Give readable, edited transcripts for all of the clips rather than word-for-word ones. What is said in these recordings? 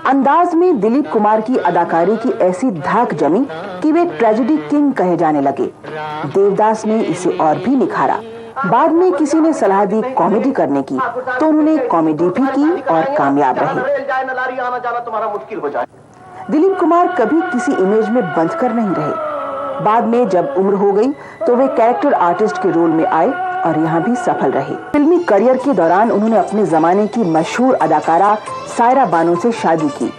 अंदाज में दिलीप कुमार की अदाकारी की ऐसी धाक जमी कि वे ट्रेजेडी किंग कहे जाने लगे। देवदास ने इसे और भी निखारा। बाद में किसी ने सलाह दी कॉमेडी करने की, तो उन्होंने कॉमेडी भी की और कामयाब रहे। दिलीप कुमार कभी किसी इमेज में बंधकर नहीं रहे। बाद में जब उम्र हो गई तो वे कैरेक्टर आर्टिस्ट के रोल में आए और यहाँ भी सफल रहे। फिल्मी करियर के दौरान उन्होंने अपने जमाने की मशहूर अदाकारा सायरा बानो से शादी की।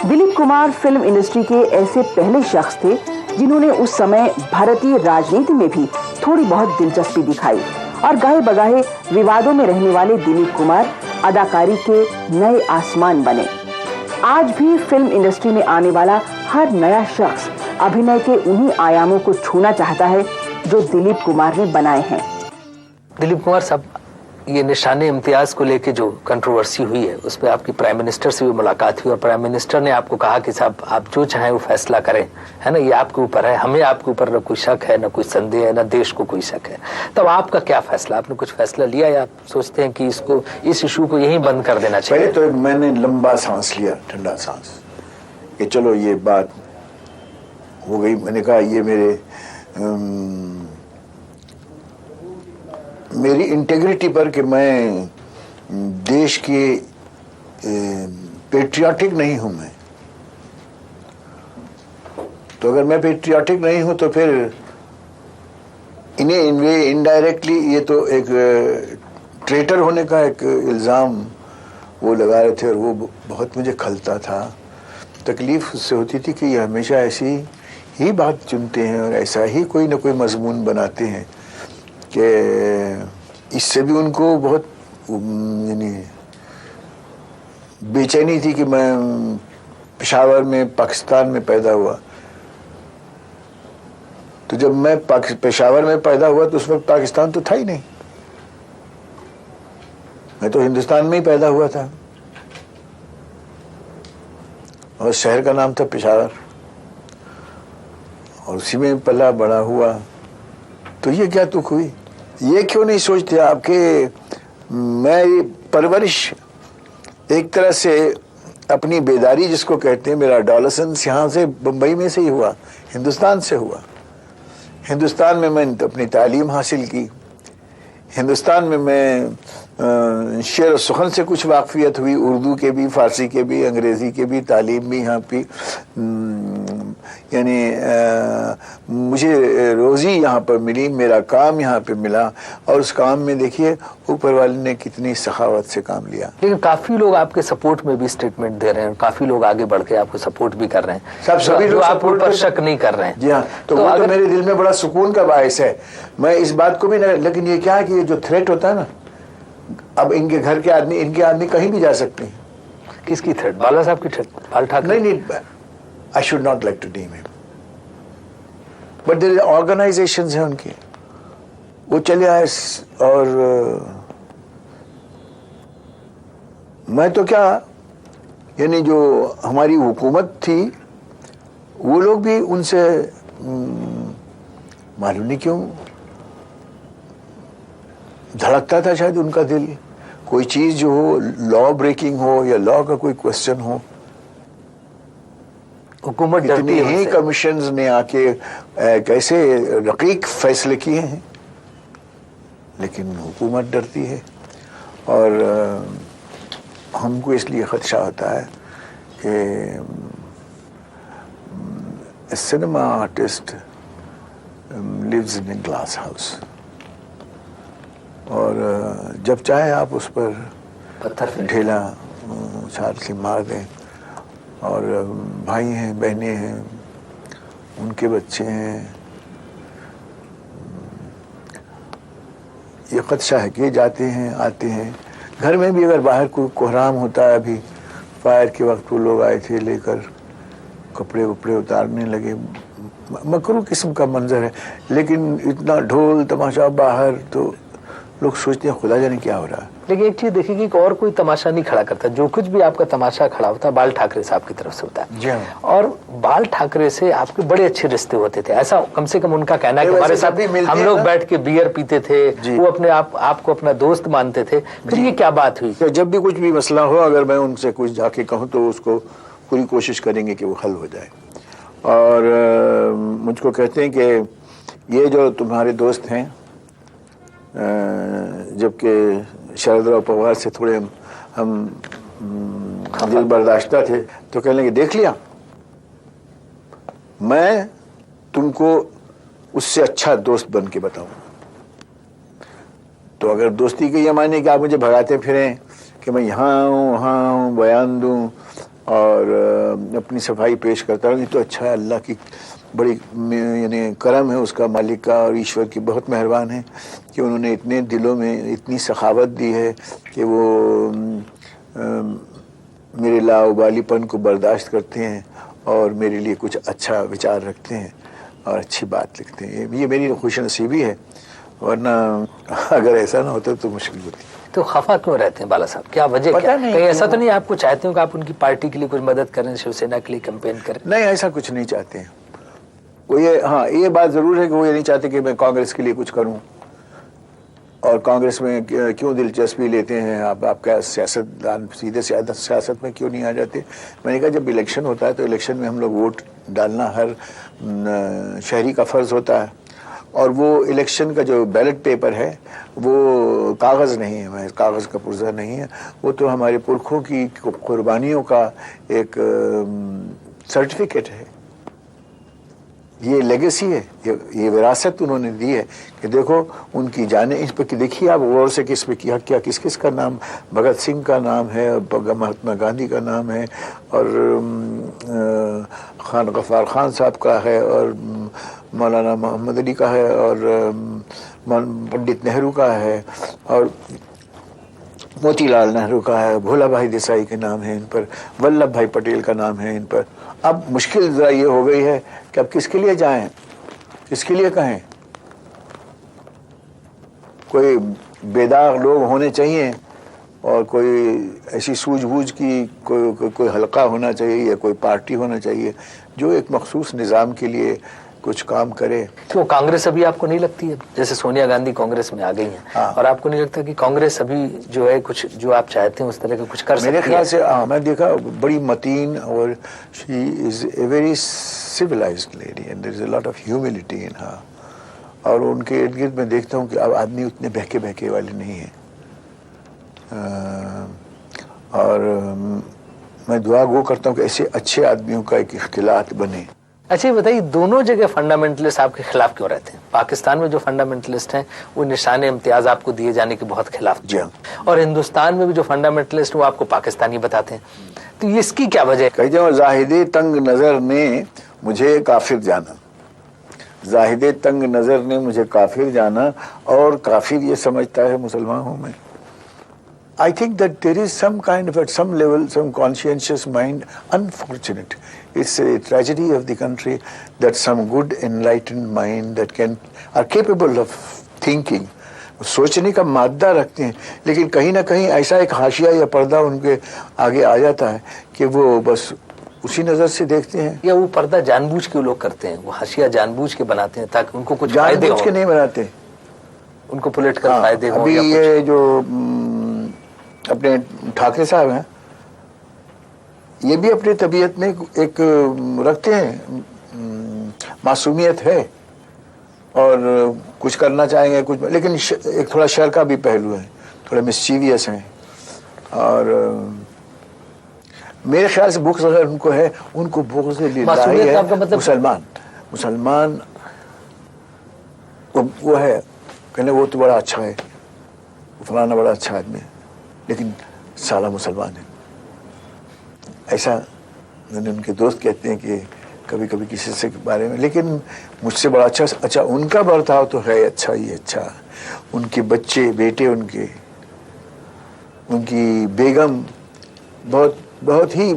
दिलीप कुमार फिल्म इंडस्ट्री के ऐसे पहले शख्स थे जिन्होंने उस समय भारतीय राजनीति में भी थोड़ी बहुत दिलचस्पी दिखाई और गाहे बगाहे विवादों में रहने वाले दिलीप कुमार अदाकारी के नए आसमान बने। आज भी फिल्म इंडस्ट्री में आने वाला हर नया शख्स अभिनय के उन्हीं आयामों को छूना चाहता है जो दिलीप कुमार ने बनाए हैं। दिलीप कुमार साहब, ये निशाने इम्तियाज को लेके जो कंट्रोवर्सी हुई है उस पर आपकी प्राइम मिनिस्टर से भी मुलाकात हुई और प्राइम मिनिस्टर ने आपको कहा कि साहब आप जो चाहें वो फैसला करें, है ना, ये आपके ऊपर है, हमें आपके ऊपर न कोई शक है, न कोई संदेह है, न देश को कोई शक है। तब आपका क्या फैसला, आपने कुछ फैसला लिया या आप सोचते हैं कि इसको, इस इशू को यहीं बंद कर देना चाहिए? पहले तो मैंने लंबा सांस लिया, ठंडा सांस, कि चलो ये बात हो गई। मैंने कहा ये मेरी इंटेग्रिटी पर कि मैं देश के पेट्रियाटिक नहीं हूं मैं, तो अगर मैं पेट्रियाटिक नहीं हूं तो फिर इन्हें इनडायरेक्टली ये तो एक ट्रेटर होने का एक इल्ज़ाम वो लगा रहे थे और वो बहुत मुझे खलता था। तकलीफ उससे होती थी कि ये हमेशा ऐसी ही बात चुनते हैं और ऐसा ही कोई ना कोई मजमून बनाते हैं कि इससे भी उनको बहुत यानी बेचैनी थी कि मैं पेशावर में पाकिस्तान में पैदा हुआ। तो जब मैं पेशावर में पैदा हुआ तो उस वक्त पाकिस्तान तो था ही नहीं, मैं तो हिंदुस्तान में ही पैदा हुआ था और शहर का नाम था पेशावर और उसी में पला बड़ा हुआ। तो ये क्या तुक हुई? ये क्यों नहीं सोचते आपके मैं परवरिश एक तरह से अपनी बेदारी जिसको कहते हैं, मेरा एडोलेसेंस यहाँ से बम्बई में से ही हुआ, हिंदुस्तान से हुआ। हिंदुस्तान में मैंने अपनी तालीम हासिल की, हिंदुस्तान में मैं शेर और सुखन से कुछ वाकफियत हुई, उर्दू के भी, फारसी के भी, अंग्रेज़ी के भी, तालीम भी यहाँ की, यानी मुझे रोज़ी यहाँ पर मिली, मेरा काम यहाँ पे मिला और उस काम में देखिए ऊपर वाले ने कितनी सखावत से काम लिया। लेकिन काफी लोग आपके सपोर्ट में भी स्टेटमेंट दे रहे हैं, काफी लोग आगे बढ़ के आपको सपोर्ट भी कर रहे हैं, सभी लोग आप ऊपर शक नहीं कर रहे हैं। जी हाँ, तो वो तो मेरे दिल में बड़ा सुकून का बायस है। मैं इस बात को भी नहीं, लेकिन ये क्या है कि ये जो थ्रेट होता है ना, अब इनके घर के आदमी, इनके आदमी कहीं भी जा सकते हैं। किसकी थ्रेट? बाला साहब की थ्रेट? बाल ठाकरे? नहीं, I should not like to name him, but there organisations हैं उनकी, वो चले आए और मैं तो क्या, यानी जो हमारी हुकूमत थी वो लोग भी उनसे मालूम नहीं क्यों धड़कता था शायद उनका दिल, कोई चीज जो हो, लॉ ब्रेकिंग हो या लॉ का कोई क्वेश्चन हो। हुकूमत डरती है ही कमीशंस ने आके कैसे रकीक फैसले किए हैं, लेकिन हुकूमत डरती है। और हमको इसलिए खदशा होता है कि cinema artist lives in a glass house और जब चाहे आप उस पर पत्थर ढेला उछाल के मार दें। और भाई हैं, बहनें हैं, उनके बच्चे हैं, ये खदशा है कि जाते हैं आते हैं। घर में भी अगर बाहर कोई कोहराम होता है, अभी फायर के वक्त वो लोग आए थे लेकर कपड़े वपड़े उतारने लगे, मकरू किस्म का मंजर है, लेकिन इतना ढोल तमाशा बाहर, तो लोग सोचते हैं खुदा जाने क्या हो रहा है। लेकिन एक चीज देखिए कि और कोई तमाशा नहीं खड़ा करता, जो कुछ भी आपका तमाशा खड़ा होता है बाल ठाकरे साहब की तरफ से होता है। जी हाँ। और बाल ठाकरे से आपके बड़े अच्छे रिश्ते होते थे, ऐसा कम से कम उनका कहना है कि हमारे साथ हम लोग बैठ के बियर पीते थे, वो अपने आपको अपना दोस्त मानते थे। फिर ये क्या बात हुई? तो जब भी कुछ भी मसला हो, अगर मैं उनसे कुछ जाके कहूँ तो उसको पूरी कोशिश करेंगे कि वो हल हो जाए। और मुझको कहते हैं कि ये जो तुम्हारे दोस्त हैं, जबकि शरद राव पवार से थोड़े हम दिल बर्दाश्ता थे, तो कहने लगे देख लिया, मैं तुमको उससे अच्छा दोस्त बन के बताऊं। तो अगर दोस्ती के ये माने कि आप मुझे भगाते फिरें कि मैं यहाँ हूँ वहाँ हूँ, बयान दूं और अपनी सफाई पेश करता रहूँ, तो अच्छा है, अल्लाह की बड़ी यानी करम है उसका, मालिक का और ईश्वर की बहुत मेहरबान है कि उन्होंने इतने दिलों में इतनी सखावत दी है कि वो मेरे लाउबालीपन को बर्दाश्त करते हैं और मेरे लिए कुछ अच्छा विचार रखते हैं और अच्छी बात लिखते हैं। ये मेरी खुश नसीबी है, वरना अगर ऐसा ना होता तो मुश्किल होती। तो खफा क्यों रहते हैं बाला साहब, क्या वजह? क्या कहीं ऐसा तो नहीं आपको चाहते हो कि आप उनकी पार्टी के लिए कुछ मदद करें, शिवसेना के लिए कैंपेन करें? नहीं, ऐसा कुछ नहीं चाहते हैं वो। ये बात जरूर है कि वो ये नहीं चाहते कि मैं कांग्रेस के लिए कुछ करूं, और कांग्रेस में क्यों दिलचस्पी लेते हैं आप क्या सियासतदान सीधे सियासत में क्यों नहीं आ जाते? मैंने कहा जब इलेक्शन होता है तो इलेक्शन में हम लोग वोट डालना हर शहरी का फर्ज होता है, और वो इलेक्शन का जो बैलेट पेपर है वो कागज़ नहीं है, मैं कागज़ का पुर्जा नहीं है, वो तो हमारे पुरखों की कुर्बानियों का एक सर्टिफिकेट है, ये लेगेसी है, ये विरासत उन्होंने दी है कि देखो उनकी जाने इस पर देखिए आप गौर से किस पे किया, क्या किस किस का नाम, भगत सिंह का नाम है, महात्मा गांधी का नाम है, और खान गफ्फार खान साहब का है, और मौलाना मोहम्मद अली का है, और पंडित नेहरू का है, और मोतीलाल नेहरू का है, भोला भाई देसाई के नाम है इन पर, वल्लभ भाई पटेल का नाम है इन पर। अब मुश्किल जरा ये हो गई है कि अब किसके लिए जाएं, किसके लिए कहें? कोई बेदाग लोग होने चाहिए और कोई ऐसी सूझबूझ की कोई हलका होना चाहिए या कोई पार्टी होना चाहिए जो एक मखसूस निज़ाम के लिए कुछ काम करे। क्यों कांग्रेस अभी आपको नहीं लगती है, जैसे सोनिया गांधी कांग्रेस में आ गई हैं, हाँ। और आपको नहीं लगता कि कांग्रेस अभी जो है कुछ जो आप चाहते हैं उस तरह का कुछ कर सकती है? मेरे ख्याल से मैं देखा बड़ी मतीन, और she is a very civilised lady and there is a lot of humility in her, और उनके इर्द गिर्द मैं देखता हूँ कि अब आदमी उतने बहके वाले नहीं हैं, और मैं दुआ गो करता हूँ कि ऐसे अच्छे आदमियों का एक इख्तिलात बने। अच्छा ये बताइए, दोनों जगह फंडामेंटलिस्ट आपके खिलाफ क्यों रहते हैं? पाकिस्तान में जो फंडामेंटलिस्ट हैं वो निशान इम्तियाज आपको दिए जाने के बहुत खिलाफ, और हिंदुस्तान में भी जो फंडामेंटलिस्ट वो आपको पाकिस्तानी बताते हैं, तो ये इसकी क्या वजह है? कहते हैं जाहिदे तंग नजर ने मुझे काफिर जाना, जाहिदे तंग नजर ने मुझे काफिर जाना, और काफिर ये समझता है मुसलमान हूं मैं। I think that there is some kind of, at some level, some conscientious mind, unfortunate. It's a tragedy of the country that some good enlightened mind that are capable of thinking, सोचने का मादा रखते हैं, लेकिन कहीं ना कहीं ऐसा एक हाशिया या पर्दा उनके आगे आ जाता है कि वो बस उसी नजर से देखते हैं। या वो पर्दा जानबूझ के लोग करते हैं, वो हाशिया जानबूझ के बनाते हैं ताकि उनको कुछ फायदे हो। जानबूझ के नहीं बनाते, उनको पॉलिटिकल फायदे हो। अभी ये जो अपने ठाकरे साहब हैं, ये भी अपनी तबीयत में एक रखते हैं, मासूमियत है और कुछ करना चाहेंगे कुछ, लेकिन एक थोड़ा शर का भी पहलू है, थोड़े मिस्चीवियस हैं, और मेरे ख्याल से बुक्स अगर उनको है, उनको बुक्स है मतलब मुसलमान वो है, कहने वो तो बड़ा अच्छा है, फलाना बड़ा अच्छा आदमी है, लेकिन साला मुसलमान है। ऐसा उनके दोस्त कहते हैं कि कभी कभी किसी से के बारे में, लेकिन मुझसे बड़ा अच्छा उनका बर्ताव तो है अच्छा ही अच्छा। उनके बच्चे बेटे, उनकी बेगम बहुत ही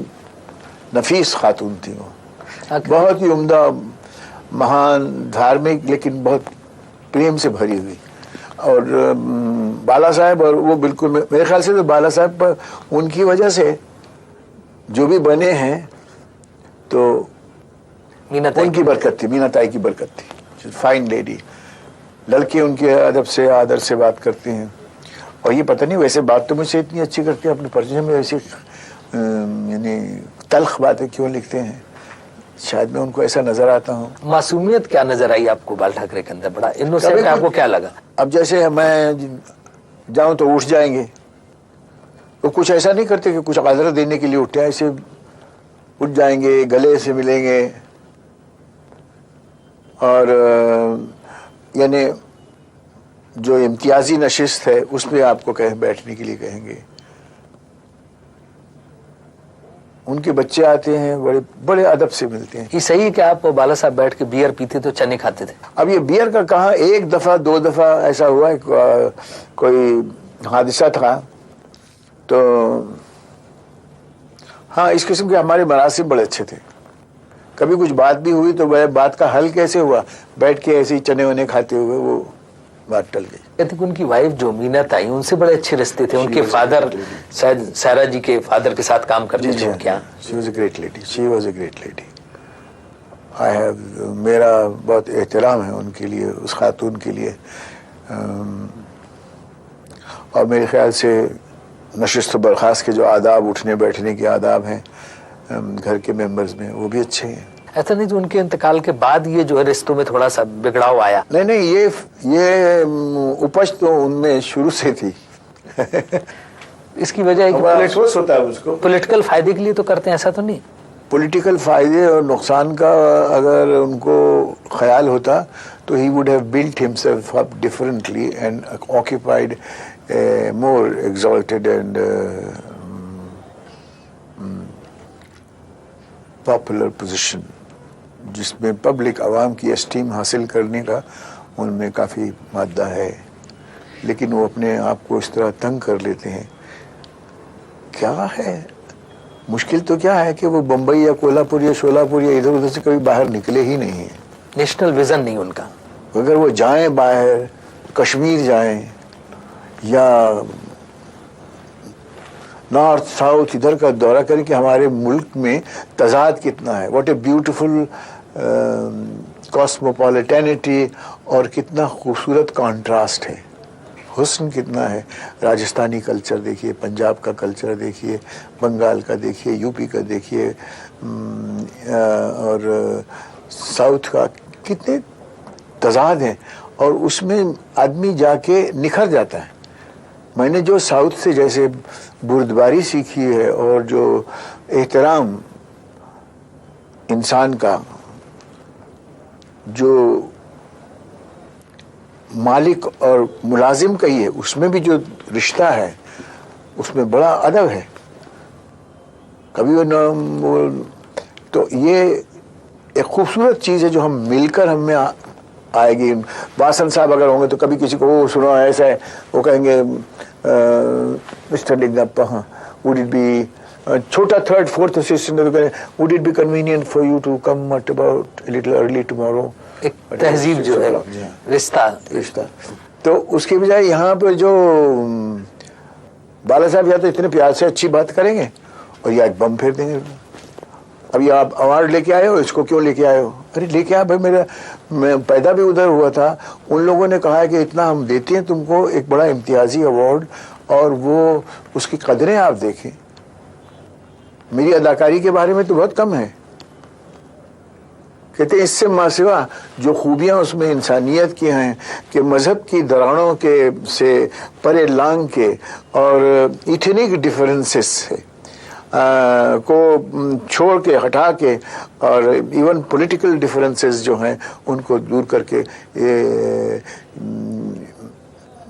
नफीस खातून थी वो, बहुत ही उम्दा, महान, धार्मिक, लेकिन बहुत प्रेम से भरी हुई, और बाला साहब और वो बिल्कुल मेरे ख्याल से तो बाला साहब पर उनकी वजह से जो भी बने हैं तो मीना ताई उनकी बरकत थी, मीना ताई की बरकत थी। फाइन लेडी, लड़के उनके अदब से आदर से बात करते हैं। और ये पता नहीं वैसे बात तो मुझसे इतनी अच्छी करते हैं, अपने परिचय में ऐसी यानी तल्ख बातें क्यों लिखते हैं, शायद मैं उनको ऐसा नजर आता हूँ। मासूमियत क्या नजर आई आपको बाल ठाकरे के अंदर? बड़ा इनोसेंट आपको क्या लगा? अब जैसे मैं जाऊं तो उठ जाएंगे, तो कुछ ऐसा नहीं करते कि कुछ आदर देने के लिए उठते हैं, ऐसे उठ जाएंगे, गले से मिलेंगे और यानी जो इम्तियाजी नशिस्त है उसमें आपको बैठने के लिए कहेंगे। उनके बच्चे आते हैं, बड़े बड़े अदब से मिलते हैं। ये सही है कि आप बाला साहब बैठ के बियर पीते तो चने खाते थे? अब ये बियर का कहाँ, एक दफा दो दफा ऐसा हुआ है, कोई हादसा था तो हाँ, इस किस्म के हमारे मरासिम बड़े अच्छे थे। कभी कुछ बात भी हुई तो वह बात का हल कैसे हुआ, बैठ के ऐसे ही चने वने खाते हुए वो बात टल गई। कहते कि उनकी वाइफ जो मीना ताई, उनसे बड़े अच्छे रिश्ते थे। उनके फादर शायद सारा जी के फादर के साथ काम करते थे क्या? She was a great lady, she was a great lady. I have, मेरा बहुत एहतराम है उनके लिए, उस खातून के लिए। और मेरे ख्याल से नशिस्त व बर्खास्त के जो आदाब, उठने बैठने के आदाब हैं घर के मेंबर्स में, वो भी अच्छे हैं। ऐसा नहीं तो उनके इंतकाल के बाद ये जो है रिश्तों में थोड़ा सा बिगड़ाव आया? नहीं, ये उपज तो उनमें शुरू से थी। इसकी वजह है कि अफसोस होता है उसको, पॉलिटिकल फायदे के लिए तो करते हैं, ऐसा तो नहीं? पॉलिटिकल फायदे और नुकसान का अगर उनको ख्याल होता तो he would have built himself up differently and occupied more exalted and popular position, जिसमें पब्लिक आवाम की एस्टीम हासिल करने का उनमें काफ़ी मादा है। लेकिन वो अपने आप को इस तरह तंग कर लेते हैं। क्या है मुश्किल तो क्या है कि वो बम्बई या कोल्हापुर या शोलापुर या इधर उधर से कभी बाहर निकले ही नहीं है। नेशनल विजन नहीं उनका। अगर वो जाएं बाहर, कश्मीर जाएं या नॉर्थ साउथ इधर का दौरा करें कि हमारे मुल्क में तजाद कितना है, व्हाट ए ब्यूटीफुल कॉस्मोपॉलिटेनिटी, और कितना खूबसूरत कॉन्ट्रास्ट है, हुस्न कितना है। राजस्थानी कल्चर देखिए, पंजाब का कल्चर देखिए, बंगाल का देखिए, यूपी का देखिए और साउथ का, कितने तजाद हैं और उसमें आदमी जाके निखर जाता है। मैंने जो साउथ से जैसे बुर्दबारी सीखी है और जो एहतराम इंसान का, जो मालिक और मुलाजिम का ही है, उसमें भी जो रिश्ता है उसमें बड़ा अदब है। कभी वो तो ये एक खूबसूरत चीज़ है जो हम मिलकर हमें आएगी। वासन साहब अगर होंगे तो कभी किसी को वो सुनो ऐसा है, वो कहेंगे मिस्टर लिंगप्पा, हाँ वुड इट बी, छोटा third fourth assistant would it be convenient for you to come at about a little early tomorrow. एक तहजीब जो है, रिश्ता। तो उसके बजाय यहाँ पर जो बाला साहब या तो इतने प्यार से अच्छी बात करेंगे और या एक बम फेर देंगे। अभी आप अवार्ड लेके आए हो, इसको क्यों लेके आए हो? अरे लेके आ भाई, मैं पैदा भी उधर हुआ था। उन लोगों ने कहा है कि इतना हम देते हैं तुमको, एक बड़ा इम्तियाजी अवार्ड, और वो उसकी कदरें आप देखें। मेरी अदाकारी के बारे में तो बहुत कम है। कहते इससे मासिवा जो खूबियाँ उसमें इंसानियत की हैं कि मज़हब की दरानों के से परे लांग के और इथनिक डिफरेंसेस से को छोड़ के, हटा के, और इवन पॉलिटिकल डिफरेंसेस जो हैं उनको दूर करके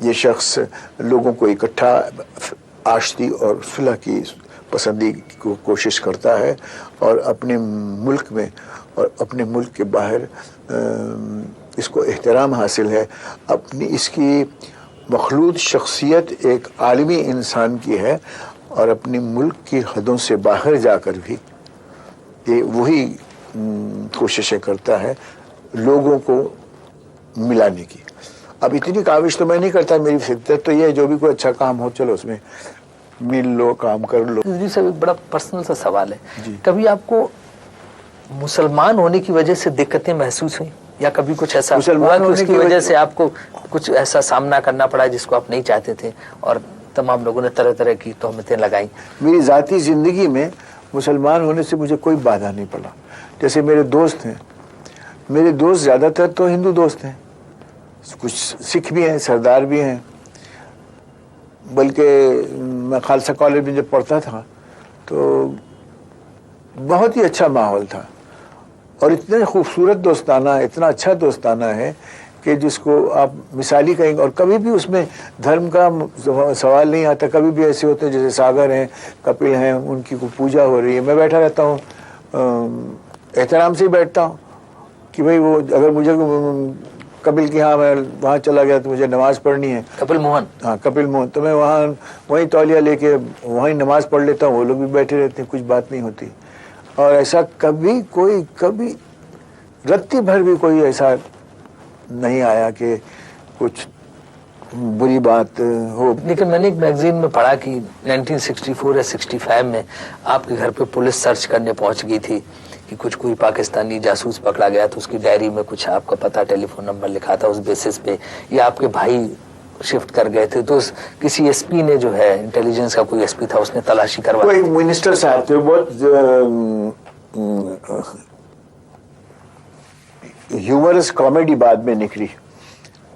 ये शख्स लोगों को इकट्ठा आशती और सुलह की पसंदी को कोशिश करता है और अपने मुल्क में और अपने मुल्क के बाहर इसको एहतराम हासिल है। अपनी इसकी मखलूत शख्सियत एक आलमी इंसान की है और अपनी मुल्क की हदों से बाहर जाकर भी ये वही कोशिशें करता है लोगों को मिलाने की। अब इतनी काविश तो मैं नहीं करता, मेरी फितरत तो ये है, जो भी कोई अच्छा काम हो चलो उसमें मिल लो, काम कर लो। जी सर, एक बड़ा पर्सनल सा सवाल है, कभी आपको मुसलमान होने की वजह से दिक्कतें महसूस हुई, या कभी कुछ ऐसा हुआ कि उसकी वजह से आपको कुछ ऐसा सामना करना पड़ा जिसको आप नहीं चाहते थे और तमाम लोगों ने तरह तरह की तोहमतें लगाई? मेरी जाती जिंदगी में मुसलमान होने से मुझे कोई बाधा नहीं पड़ा। जैसे मेरे दोस्त हैं, मेरे दोस्त ज़्यादातर तो हिंदू दोस्त हैं, कुछ सिख भी हैं, सरदार भी हैं। बल्कि मैं खालसा कॉलेज में जब पढ़ता था तो बहुत ही अच्छा माहौल था और इतने खूबसूरत दोस्ताना, इतना अच्छा दोस्ताना है कि जिसको आप मिसाली कहेंगे। और कभी भी उसमें धर्म का सवाल नहीं आता। कभी भी ऐसे होते हैं जैसे सागर हैं, कपिल हैं, उनकी को पूजा हो रही है, मैं बैठा रहता हूँ, एहतराम से ही बैठता हूँ कि भाई वो अगर मुझे कपिल की, हाँ मैं वहाँ चला गया तो मुझे नमाज पढ़नी है, कपिल मोहन, हाँ कपिल मोहन, तो मैं वहाँ वहीं तौलिया लेके वहीं नमाज पढ़ लेता हूँ, वो लोग भी बैठे रहते हैं, कुछ बात नहीं होती। और ऐसा कभी कोई, कभी रत्ती भर भी कोई ऐसा नहीं आया कि कुछ बुरी बात हो। लेकिन मैंने एक मैगजीन में पढ़ा कि 1964 या 65 में आपके घर पे पुलिस सर्च करने पहुंच गई थी कि कुछ कोई पाकिस्तानी जासूस पकड़ा गया, तो उसकी डायरी में कुछ आपका पता, टेलीफोन नंबर लिखा था, उस बेसिस पे या आपके भाई शिफ्ट कर गए थे, तो किसी एसपी ने जो है, इंटेलिजेंस का कोई एसपी था, उसने तलाशी करवाई। कोई मिनिस्टर साहब थे, बहुत ह्यूमरस कॉमेडी बाद में निकली।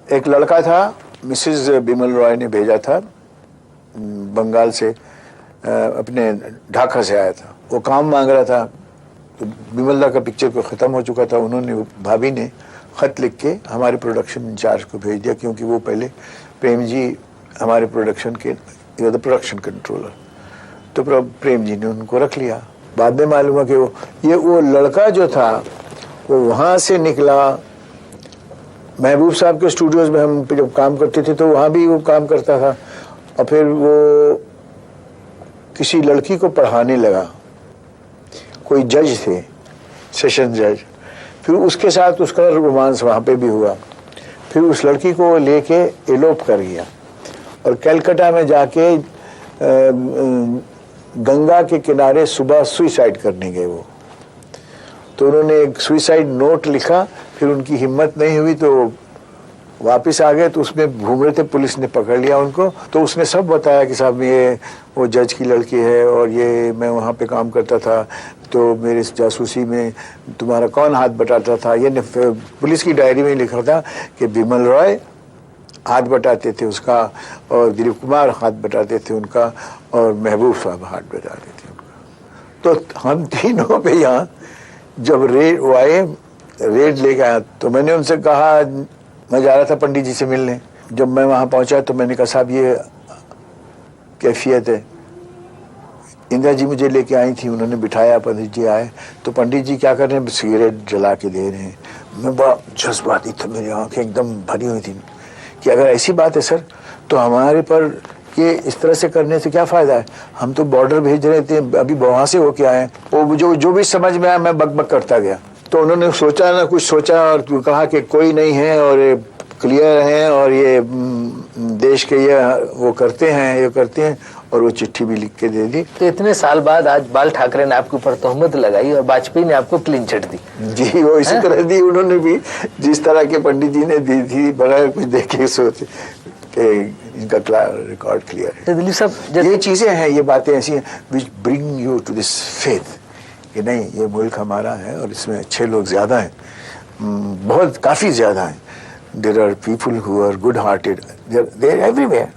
एक लड़का था, मिसेस बिमल रॉय ने भेजा था, बंगाल से, अपने ढाका से आया था, वो काम मांग रहा था। तो बिमल दा का पिक्चर को ख़त्म हो चुका था, उन्होंने, भाभी ने ख़त लिख के हमारे प्रोडक्शन इंचार्ज को भेज दिया, क्योंकि वो पहले प्रेम जी हमारे प्रोडक्शन के द प्रोडक्शन कंट्रोलर, तो प्रेम जी ने उनको रख लिया। बाद में मालूम हुआ कि वो लड़का जो था वो वहाँ से निकला। महबूब साहब के स्टूडियोज़ में हम जब काम करते थे तो वहाँ भी वो काम करता था, और फिर वो किसी लड़की को पढ़ाने लगा, कोई जज थे, सेशन जज, फिर उसके साथ उसका रोमांस वहाँ पे भी हुआ। फिर उस लड़की को लेके एलोप कर गया और कलकत्ता में जाके गंगा के किनारे सुबह सुइसाइड करने गए वो। तो उन्होंने एक सुइसाइड नोट लिखा, फिर उनकी हिम्मत नहीं हुई तो वापस आ गए, तो उसमें घूम रहे थे, पुलिस ने पकड़ लिया उनको। तो उसने सब बताया कि साहब ये वो जज की लड़की है और ये मैं वहाँ पे काम करता था, तो मेरे जासूसी में तुम्हारा कौन हाथ बटाता था। ये पुलिस की डायरी में लिखा था कि बिमल रॉय हाथ बटाते थे उसका, और दिलीप कुमार हाथ बटाते थे उनका, और महबूब साहब हाथ बटाते थे उनका। तो हम तीनों पे यहाँ जब वो आए, रेड लेके आया, तो मैंने उनसे कहा, मैं जा रहा था पंडित जी से मिलने। जब मैं वहाँ पहुँचा तो मैंने कहा साहब ये कैफियत है। इंदिरा जी मुझे लेके आई थी, उन्होंने बिठाया, पंडित जी आए, तो पंडित जी क्या कर रहे हैं, सिगरेट जला के दे रहे हैं। मैं बड़ा जज्बाती था, मेरी आँखें एकदम भरी हुई थी कि अगर ऐसी बात है सर, तो हमारे पर ये इस तरह से करने से क्या फ़ायदा है, हम तो बॉर्डर भेज रहे थे, अभी वहाँ से होके आए। वो जो भी समझ में आया मैं बक करता गया। तो उन्होंने सोचा ना कुछ सोचा और कहा कि कोई नहीं है और ये क्लियर हैं और ये देश के ये वो करते हैं, ये करते हैं, और वो चिट्ठी भी लिख के दे दी। तो इतने साल बाद आज बाल ठाकरे ने आपके ऊपर तोहमत लगाई और वाजपेयी ने आपको क्लीन चिट दी। जी वो इसी तरह दी उन्होंने भी, जिस तरह के पंडित जी ने दी थी, बगैर कुछ देखे सोचे कि इनका रिकॉर्ड क्लियर है। तो दिलीप साहब, ये चीजें हैं, ये बातें ऐसी हैं which bring you to this faith कि नहीं ये मुल्क हमारा है और इसमें अच्छे लोग ज्यादा हैं, बहुत काफी ज्यादा हैं। There are people who are good hearted, they're everywhere.